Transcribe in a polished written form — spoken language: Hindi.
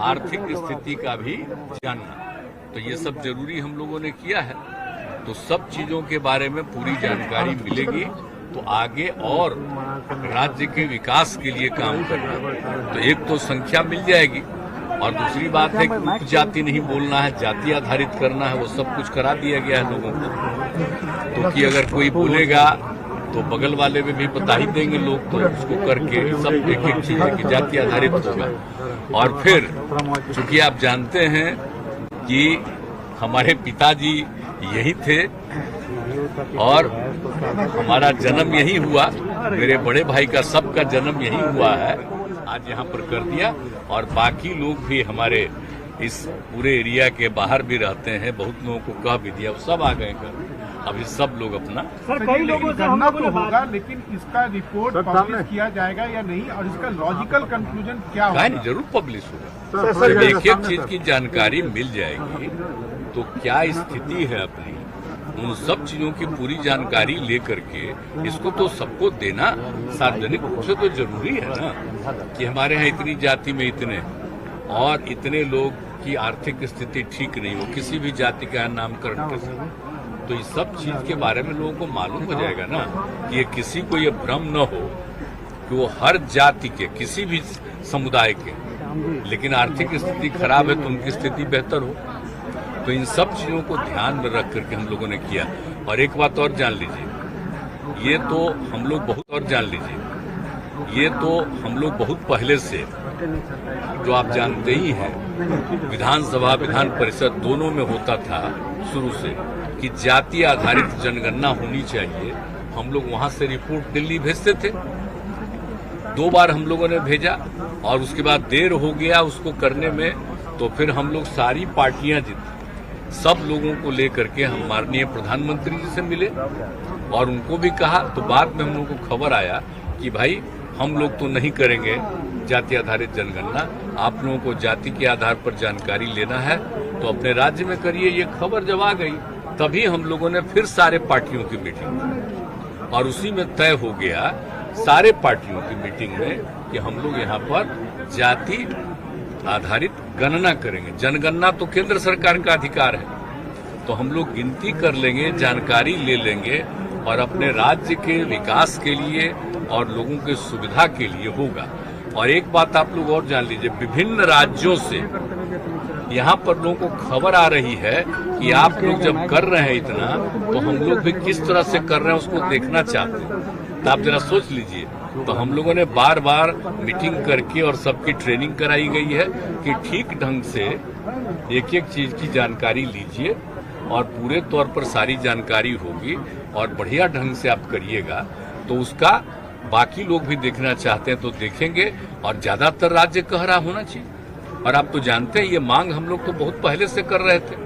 आर्थिक स्थिति का भी जानना, तो ये सब जरूरी हम लोगों ने किया है। तो सब चीजों के बारे में पूरी जानकारी मिलेगी तो आगे और राज्य के विकास के लिए काम करना। तो एक तो संख्या मिल जाएगी और दूसरी बात है कि उप जाति नहीं बोलना है, जाति आधारित करना है, वो सब कुछ करा दिया गया है लोगों को। तो कि अगर कोई बोलेगा तो बगल वाले में भी बता ही देंगे लोग, तो उसको करके सब एक एक चीज की जाति आधारित होगा। और फिर चूंकि आप जानते हैं कि हमारे पिताजी यही थे और हमारा जन्म यही हुआ, मेरे बड़े भाई का सबका जन्म यही हुआ है, आज यहाँ पर कर दिया। और बाकी लोग भी हमारे इस पूरे एरिया के बाहर भी रहते हैं, बहुत लोगों को कह भी दिया, सब आ गए कर। अभी सब लोग अपना कई लोगों से हम तो होगा, लेकिन इसका रिपोर्ट पब्लिश किया जाएगा या नहीं, और इसका लॉजिकल कंक्लूजन क्या होगा? नहीं, जरूर पब्लिश होगा। जब एक एक चीज की जानकारी मिल जाएगी तो क्या स्थिति है अपनी, उन सब चीजों की पूरी जानकारी लेकर के इसको तो सबको देना सार्वजनिक रूप से तो जरूरी है ना, कि हमारे यहाँ इतनी जाति में इतने और इतने लोग की आर्थिक स्थिति ठीक नहीं हो, किसी भी जाति का नामकरण कर सकते, तो इस सब चीज के बारे में लोगों को मालूम हो जाएगा ना, कि ये किसी को ये भ्रम न हो कि वो हर जाति के किसी भी समुदाय के, लेकिन आर्थिक स्थिति खराब है तो उनकी स्थिति बेहतर हो। तो इन सब चीजों को ध्यान में रख करके हम लोगों ने किया। और एक बात और जान लीजिए, ये तो हम लोग बहुत पहले से, जो आप जानते ही हैं, विधानसभा विधान परिषद दोनों में होता था शुरू से कि जाति आधारित जनगणना होनी चाहिए। हम लोग वहां से रिपोर्ट दिल्ली भेजते थे, 2 बार हम लोगों ने भेजा और उसके बाद देर हो गया उसको करने में, तो फिर हम लोग सारी पार्टियां जीती, सब लोगों को लेकर के हम माननीय प्रधानमंत्री जी से मिले और उनको भी कहा। तो बाद में हम लोगों को खबर आया कि भाई हम लोग तो नहीं करेंगे जाति आधारित जनगणना, आप लोगों को जाति के आधार पर जानकारी लेना है तो अपने राज्य में करिए। ये खबर जब आ गई तभी हम लोगों ने फिर सारे पार्टियों की मीटिंग की और उसी में तय हो गया सारे पार्टियों की मीटिंग में कि हम लोग यहाँ पर जाति आधारित गणना करेंगे। जनगणना तो केंद्र सरकार का अधिकार है, तो हम लोग गिनती कर लेंगे, जानकारी ले लेंगे और अपने राज्य के विकास के लिए और लोगों के सुविधा के लिए होगा। और एक बात आप लोग और जान लीजिए, विभिन्न राज्यों से यहाँ पर लोगों को खबर आ रही है कि आप लोग जब कर रहे हैं इतना, तो हम लोग भी किस तरह से कर रहे हैं उसको देखना चाहते हैं। तो आप जरा सोच लीजिए। तो हम लोगों ने बार बार मीटिंग करके और सबकी ट्रेनिंग कराई गई है कि ठीक ढंग से एक एक चीज की जानकारी लीजिए और पूरे तौर पर सारी जानकारी होगी और बढ़िया ढंग से आप करिएगा, तो उसका बाकी लोग भी देखना चाहते हैं तो देखेंगे। और ज्यादातर राज्य कह रहा होना चाहिए। और आप तो जानते हैं ये मांग हम लोग तो बहुत पहले से कर रहे थे।